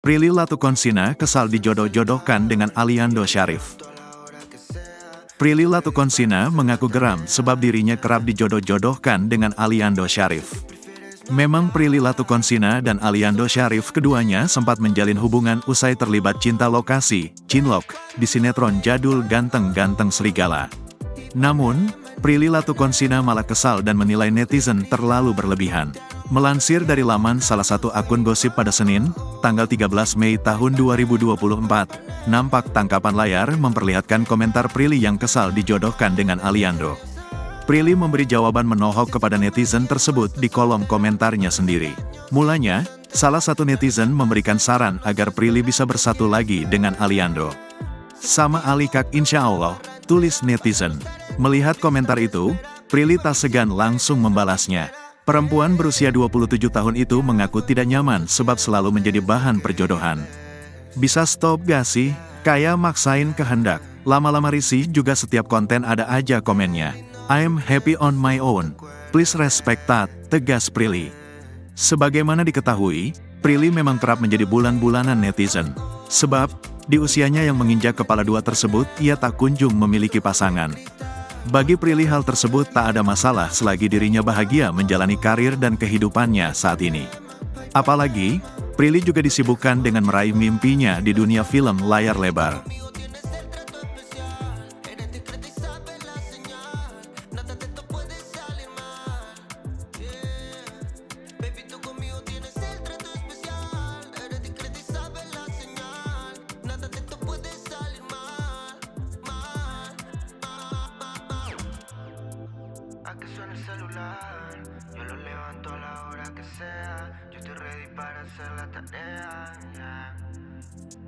Prilly Latuconsina kesal dijodoh-jodohkan dengan Aliando Syarif. Prilly Latuconsina mengaku geram sebab dirinya kerap dijodoh-jodohkan dengan Aliando Syarif. Memang Prilly Latuconsina dan Aliando Syarif keduanya sempat menjalin hubungan usai terlibat cinta lokasi, cinlok, di sinetron jadul Ganteng-Ganteng Serigala. Namun, Prilly Latuconsina malah kesal dan menilai netizen terlalu berlebihan. Melansir dari laman salah satu akun gosip pada Senin, tanggal 13 Mei tahun 2024, nampak tangkapan layar memperlihatkan komentar Prilly yang kesal dijodohkan dengan Aliando. Prilly memberi jawaban menohok kepada netizen tersebut di kolom komentarnya sendiri. Mulanya, salah satu netizen memberikan saran agar Prilly bisa bersatu lagi dengan Aliando. "Sama Ali Kak insya Allah," tulis netizen. Melihat komentar itu, Prilly tak segan langsung membalasnya. Perempuan berusia 27 tahun itu mengaku tidak nyaman sebab selalu menjadi bahan perjodohan. "Bisa stop gak sih? Kayak maksain kehendak. Lama-lama risih juga setiap konten ada aja komennya. I'm happy on my own. Please respect that," tegas Prilly. Sebagaimana diketahui, Prilly memang kerap menjadi bulan-bulanan netizen. Sebab, di usianya yang menginjak kepala dua tersebut, ia tak kunjung memiliki pasangan. Bagi Prilly hal tersebut tak ada masalah selagi dirinya bahagia menjalani karir dan kehidupannya saat ini. Apalagi, Prilly juga disibukkan dengan meraih mimpinya di dunia film layar lebar. A que suene el celular, yo lo levanto a la hora que sea. Yo estoy ready para hacer la tarea.